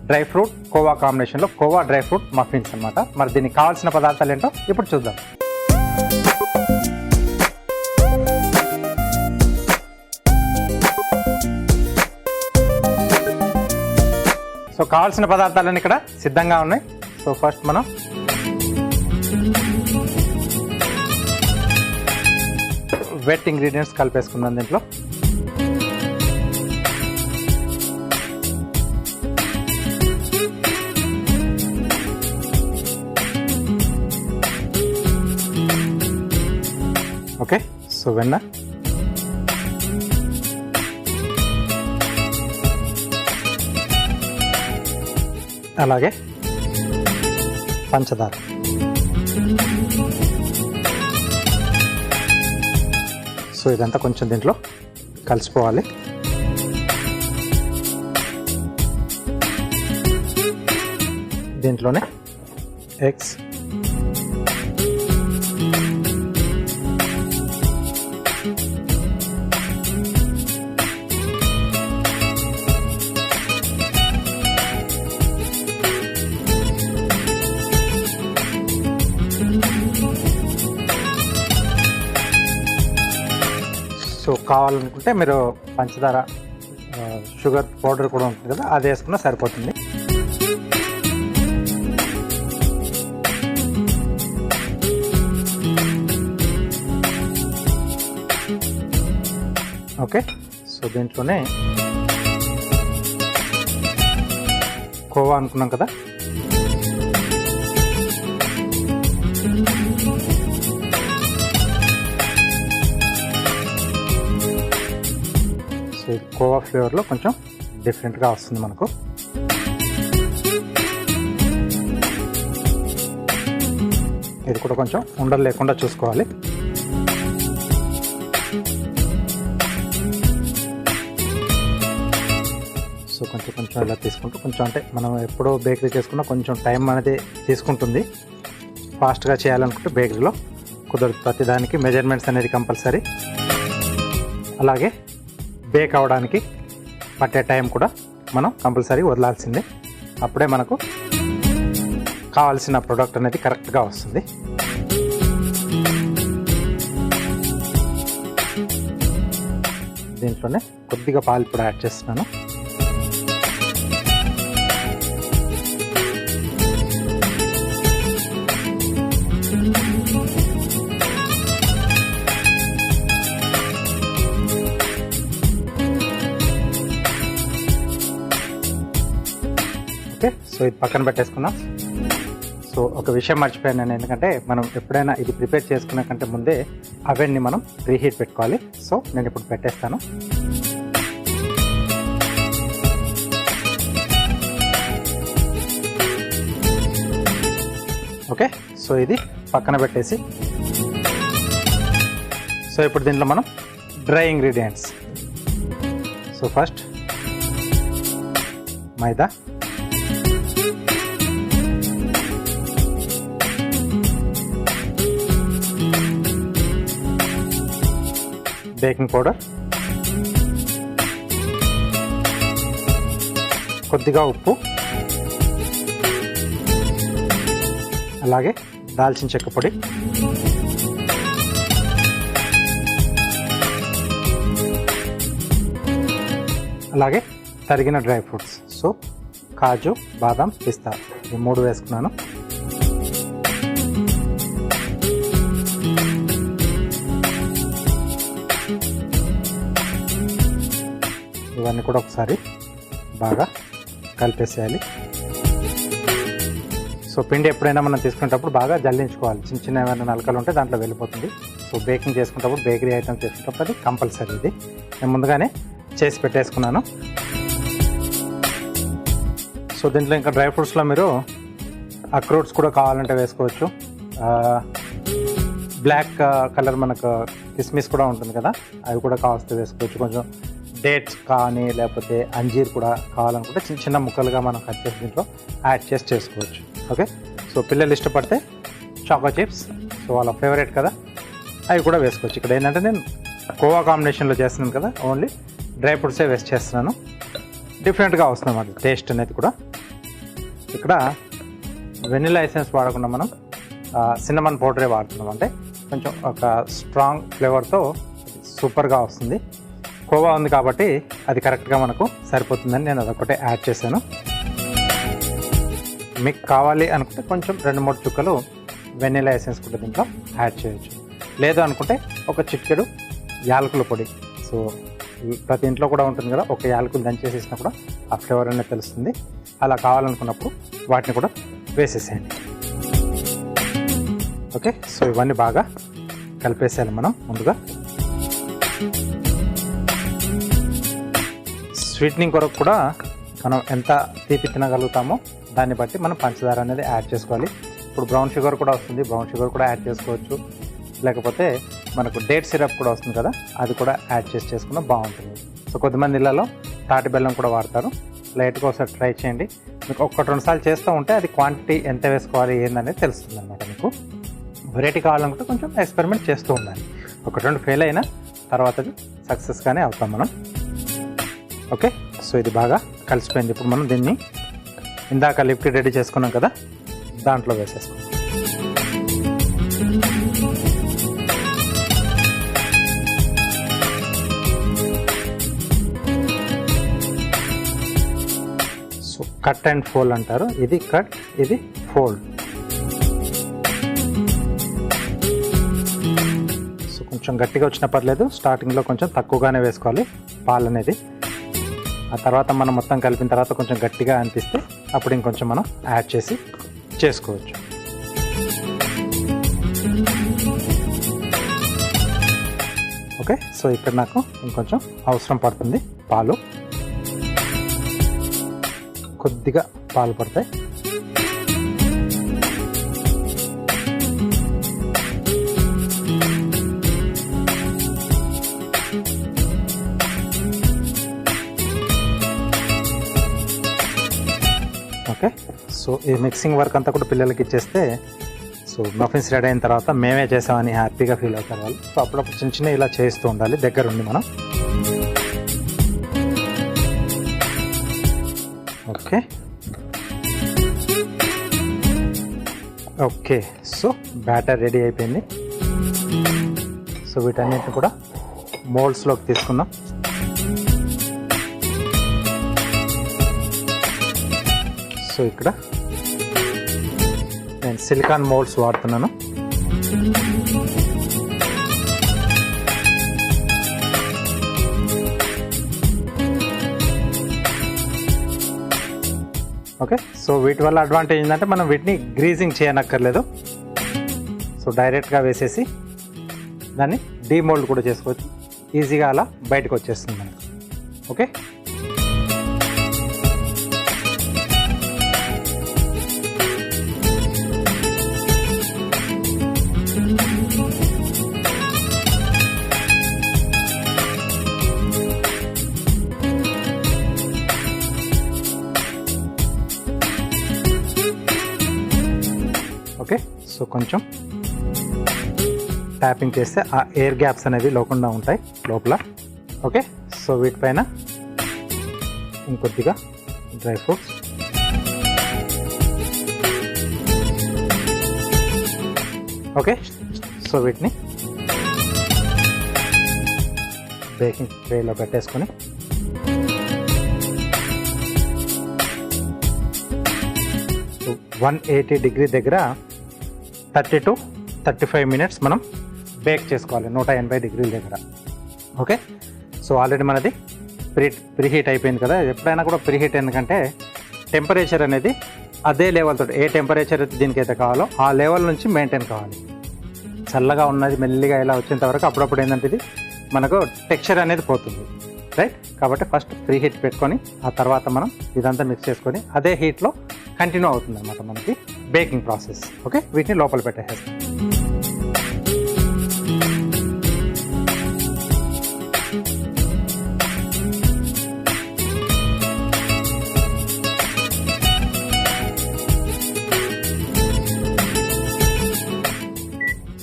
Dry fruit khoa కాంబినేషన్లో khoa dry fruit muffins అనమాట. మరి దీనికి కావాల్సిన పదార్థాలు ఏంటో ఇప్పుడు చూద్దాం. సో కావాల్సిన పదార్థాలన్నీ ఇక్కడ సిద్ధంగా ఉన్నాయి. సో ఫస్ట్ మనం వెట్ ఇంగ్రీడియంట్స్ కలిపేసుకుందాం దీంట్లో. ఓకే, సో వెన్న, అలాగే పంచదార, సో ఇదంతా కొంచెం దీంట్లో కలిసిపోవాలి. దీంట్లోనే ఎగ్స్, సో కావాలనుకుంటే మీరు పంచదార, షుగర్ పౌడర్ కూడా ఉంటుంది కదా, అది వేసుకున్నా సరిపోతుంది. ఓకే, సో దీంట్లోనే కోవా అనుకున్నాం కదా, సో కోవా ఫ్లేవర్లో కొంచెం డిఫరెంట్గా వస్తుంది మనకు. ఇది కూడా కొంచెం ఉండలు లేకుండా చూసుకోవాలి. సో కొంచెం కొంచెం ఇలా తీసుకుంటూ, కొంచెం అంటే మనం ఎప్పుడో బేకరీ చేసుకున్నా కొంచెం టైం అనేది తీసుకుంటుంది. ఫాస్ట్గా చేయాలనుకుంటే బేకరీలో కుదరదు. ప్రతిదానికి మెజర్మెంట్స్ అనేది కంపల్సరీ. అలాగే బేక్ అవ్వడానికి పట్టే టైం కూడా మనం కంపల్సరీ వదలాల్సిందే. అప్పుడే మనకు కావాల్సిన ప్రోడక్ట్ అనేది కరెక్ట్గా వస్తుంది. దీంట్లోనే కొద్దిగా పాలు కూడా యాడ్ చేస్తున్నాను. ఓకే, సో ఇది పక్కన పెట్టేసుకున్నాం. సో ఒక విషయం మర్చిపోయాను నేను, ఎందుకంటే మనం ఎప్పుడైనా ఇది ప్రిపేర్ చేసుకునే కంటే ముందే అవన్నీ మనం ప్రీహీట్ పెట్టుకోవాలి. సో నేను ఇప్పుడు పెట్టేస్తాను. ఓకే, సో ఇది పక్కన పెట్టేసి, సో ఇప్పుడు దీంట్లో మనం డ్రై ఇంగ్రీడియంట్స్. సో ఫస్ట్ మైదా, బేకింగ్ పౌడర్, కొద్దిగా ఉప్పు, అలాగే దాల్చిన చెక్క పొడి, అలాగే తరిగిన డ్రై ఫ్రూట్స్. సో కాజు, బాదం, పిస్తా, ఈ 3 వేసుకున్నాను. ఇవన్నీ కూడా ఒకసారి బాగా కలిపేసేయాలి. సో పిండి ఎప్పుడైనా మనం తీసుకునేటప్పుడు బాగా జల్లించుకోవాలి. చిన్న చిన్న ఏమైనా నలకలు ఉంటే దాంట్లో వెళ్ళిపోతుంది. సో బేకింగ్ చేసుకునేటప్పుడు, బేకరీ ఐటమ్స్ చేసుకునేటప్పుడు అది కంపల్సరీ. ఇది నేను ముందుగానే చేసి పెట్టేసుకున్నాను. సో దీంట్లో ఇంకా డ్రై ఫ్రూట్స్లో మీరు అక్రూట్స్ కూడా కావాలంటే వేసుకోవచ్చు. బ్లాక్ కలర్ మనకు కిస్మిస్ కూడా ఉంటుంది కదా, అవి కూడా కావాల్సి వేసుకోవచ్చు. కొంచెం డేట్స్ కానీ లేకపోతే అంజీర్ కూడా కావాలనుకుంటే చిన్న చిన్న ముక్కలుగా మనం కట్ చేసి దీంట్లో యాడ్ చేసి చేసుకోవచ్చు. ఓకే, సో పిల్లలు ఇష్టపడితే చాకో చిప్స్, సో వాళ్ళ ఫేవరెట్ కదా, అవి కూడా వేసుకోవచ్చు. ఇక్కడ ఏంటంటే నేను కోవా కాంబినేషన్లో చేస్తున్నాను కదా, ఓన్లీ డ్రై ఫ్రూట్సే వేస్ట్ చేస్తున్నాను. డిఫరెంట్గా వస్తుంది అన్నమాట టేస్ట్ అనేది కూడా. ఇక్కడ వెనిలా ఎసెన్స్ వాడకుండా మనం సిన్నమన్ పౌడరే వాడుతున్నాం. అంటే కొంచెం ఒక స్ట్రాంగ్ ఫ్లేవర్తో సూపర్గా వస్తుంది. కోవా ఉంది కాబట్టి అది కరెక్ట్గా మనకు సరిపోతుందని నేను అదొకటే యాడ్ చేశాను. మీకు కావాలి అనుకుంటే కొంచెం 2-3 చుక్కలు వెనిలా ఎసెన్స్ కూడా దీంట్లో యాడ్ చేయొచ్చు. లేదు అనుకుంటే ఒక చిటికెడు యాలకుల పొడి. సో ప్రతి ఇంట్లో కూడా ఉంటుంది కదా, ఒక యాలకులు దంచేసేసినా కూడా ఆ ఫ్లేవర్ అనేది తెలుస్తుంది. అలా కావాలనుకున్నప్పుడు వాటిని కూడా వేసేసేయండి. ఓకే, సో ఇవన్నీ బాగా కలిపేసేయాలి మనం ముందుగా. స్వీట్నింగ్ కొరకు కూడా మనం ఎంత తీపి తినగలుగుతామో దాన్ని బట్టి మనం పంచదార అనేది యాడ్ చేసుకోవాలి. ఇప్పుడు బ్రౌన్ షుగర్ కూడా వస్తుంది, బ్రౌన్ షుగర్ కూడా యాడ్ చేసుకోవచ్చు. లేకపోతే మనకు డేట్ సిరప్ కూడా వస్తుంది కదా, అది కూడా యాడ్ చేసుకున్నా బాగుంటుంది. సో కొద్దిమంది ఇళ్ళలో తాటి బెల్లం కూడా వాడతారు. లైట్గా ఒకసారి ట్రై చేయండి. మీకు 1-2 సార్లు చేస్తూ ఉంటే అది క్వాంటిటీ ఎంత వేసుకోవాలి ఏందనేది తెలుస్తుంది అనమాట. మీకు వెరైటీ కావాలనుకుంటే కొంచెం ఎక్స్పెరిమెంట్ చేస్తూ ఉండాలి. 1-2 ఫెయిల్ అయినా తర్వాత అది సక్సెస్గానే అవుతాం మనం. ఓకే, సో ఇది బాగా కలిసిపోయింది. ఇప్పుడు మనం దీన్ని ఇందాక లిక్విడ్ రెడీ చేసుకున్నాం కదా, దాంట్లో వేసేసుకున్నాం. సో కట్ అండ్ ఫోల్డ్ అంటారు. ఇది కట్, ఇది ఫోల్డ్. సో కొంచెం గట్టిగా వచ్చినా పర్లేదు, స్టార్టింగ్లో కొంచెం తక్కువగానే వేసుకోవాలి పాలు అనేది. ఆ తర్వాత మనం మొత్తం కలిపిన తర్వాత కొంచెం గట్టిగా అనిపిస్తే అప్పుడు ఇంకొంచెం మనం యాడ్ చేసి చేసుకోవచ్చు. ఓకే, సో ఇక్కడ నాకు ఇంకొంచెం అవసరం పడుతుంది పాలు. కొద్దిగా పాలు పడతాయి. ఓకే, సో ఈ మిక్సింగ్ వర్క్ అంతా కూడా పిల్లలకి ఇచ్చేస్తే సో మఫిన్స్ రెడీ అయిన తర్వాత మేమే చేసామని హ్యాపీగా ఫీల్ అవుతారు వాళ్ళు. సో అప్పుడప్పుడు చిన్న చిన్న ఇలా చేస్తూ ఉండాలి దగ్గరుండి మనం. Okay okay, so batter ready అయిపోయింది. సో వీటన్నిటిని కూడా మోల్డ్స్లోకి తీసుకుందాం. సో ఇక్కడ నేను సిలికాన్ మోల్డ్స్ వాడుతున్నాను. ఓకే, సో వీటి వల్ల అడ్వాంటేజ్ ఏంటంటే మనం వీటిని గ్రీజింగ్ చేయనక్కర్లేదు. సో డైరెక్ట్గా వేసేసి దాన్ని డీమోల్డ్ కూడా చేసుకోవచ్చు. ఈజీగా అలా బయటకు వచ్చేస్తుంది మనకు. ఓకే, ఓకే, సో కొంచెం ట్యాపింగ్ చేస్తే ఆ ఎయిర్ గ్యాప్స్ అనేవి లేకుండా ఉంటాయి లోపల. ఓకే, సో వీటిపైన ఇంకొద్దిగా డ్రై ఫ్రూట్స్. ఓకే, సో వీటిని బేకింగ్ ట్రేలో పెట్టేసుకొని 180 డిగ్రీ దగ్గర 30 to 35 మినిట్స్ మనం బేక్ చేసుకోవాలి 180 డిగ్రీల దగ్గర. ఓకే, సో ఆల్రెడీ మనది ప్రీహీట్ అయిపోయింది కదా. ఎప్పుడైనా కూడా ప్రీహీట్ ఎందుకంటే టెంపరేచర్ అనేది అదే లెవెల్తో, ఏ టెంపరేచర్ దీనికైతే కావాలో ఆ లెవెల్ నుంచి మెయింటైన్ కావాలి. చల్లగా ఉన్నది మెల్లిగా ఇలా వచ్చేంత వరకు అప్పుడప్పుడు ఏంటంటే ఇది మనకు టెక్స్చర్ అనేది పోతుంది, రైట్. కాబట్టి ఫస్ట్ ప్రీహీట్ పెట్టుకొని ఆ తర్వాత మనం ఇదంతా మిక్స్ చేసుకొని అదే హీట్లో కంటిన్యూ అవుతుంది అన్నమాట మనకి బేకింగ్ ప్రాసెస్. ఓకే, వీటిని లోపల పెట్టేస్తాం.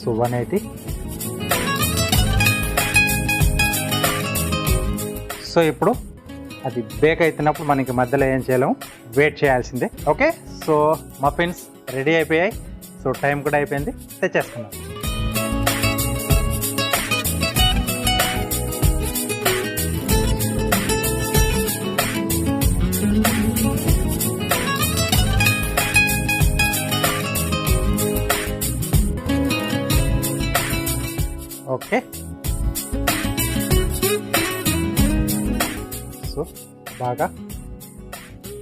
సో 180. సో ఇప్పుడు అది బేక్ అవుతున్నప్పుడు మనకి మధ్యలో ఏం చేయలేము, వెయిట్ చేయాల్సిందే. ఓకే, సో మఫిన్స్ రెడీ అయిపోయాయి. సో టైం కూడా అయిపోయింది, తెచ్చేసుకున్నాం. ఓకే, సో బాగా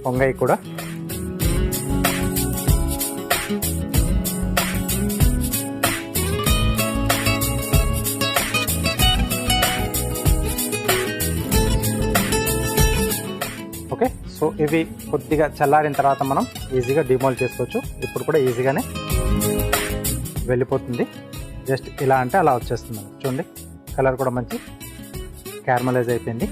పొంగాయి కూడా. ఓకే, సో ఇవి కొద్దిగా చల్లారిన తర్వాత మనం ఈజీగా డిమోల్డ్ చేసుకోవచ్చు. ఇప్పుడు కూడా ఈజీగానే వెళ్ళిపోతుంది. జస్ట్ ఇలా అంటే అలా వచ్చేస్తుంది. చూడండి, కలర్ కూడా మంచి క్యారమలైజ్ అయిపోయింది.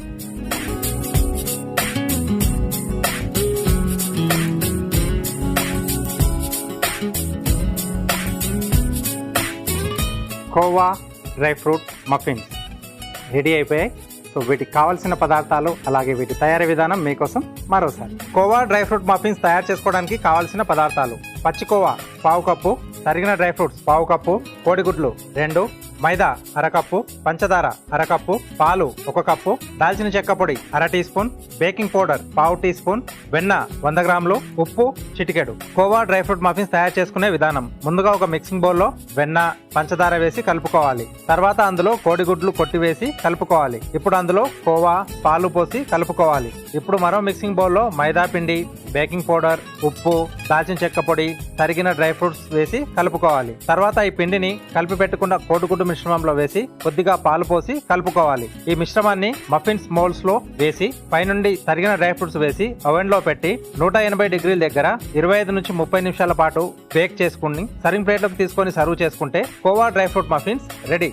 Khoa dry fruit muffins ready అయిపోయాయి. సో వీటికి కావాల్సిన పదార్థాలు అలాగే వీటి తయారీ విధానం మీకోసం మరోసారి. కోవా డ్రై ఫ్రూట్ మఫిన్స్ తయారు చేసుకోవడానికి కావాల్సిన పదార్థాలు: పచ్చి కోవా పావు కప్పు, తరిగిన డ్రై ఫ్రూట్స్ పావు కప్పు, కోడిగుడ్లు 2, మైదా అరకప్పు, పంచదార అరకప్పు, పాలు 1 కప్పు, దాల్చిన చెక్క పొడి 1/2 టీ స్పూన్, బేకింగ్ పౌడర్ పావు టీ స్పూన్, వెన్న 100 గ్రాములు, ఉప్పు చిటికెడు. కోవా డ్రై ఫ్రూట్ మఫిన్స్ తయారు చేసుకునే విధానం: ముందుగా ఒక మిక్సింగ్ బౌల్లో వెన్న, పంచదార వేసి కలుపుకోవాలి. తర్వాత అందులో కోడిగుడ్లు కొట్టివేసి కలుపుకోవాలి. ఇప్పుడు అందులో కోవా, పాలు పోసి కలుపుకోవాలి. ఇప్పుడు మరో మిక్సింగ్ బౌల్లో మైదా పిండి, బేకింగ్ పౌడర్, ఉప్పు, దాల్చిన చెక్క పొడి, తరిగిన డ్రై ఫ్రూట్స్ వేసి కలుపుకోవాలి. తర్వాత ఈ పిండిని కలిపి పెట్టుకున్న కోడిగుడ్డు మిశ్రమంలో వేసి కొద్దిగా పాలు పోసి కలుపుకోవాలి. ఈ మిశ్రమాన్ని మఫిన్స్ మోల్డ్స్ లో వేసి పైనుండి తరిగిన డ్రై ఫ్రూట్స్ వేసి ఓవెన్ లో పెట్టి 180 డిగ్రీల దగ్గర 25 నుంచి 30 నిమిషాల పాటు బేక్ చేసుకుని సర్వింగ్ ప్లేట్లోకి తీసుకొని సర్వ్ చేసుకుంటే khoa dry fruit muffins ready.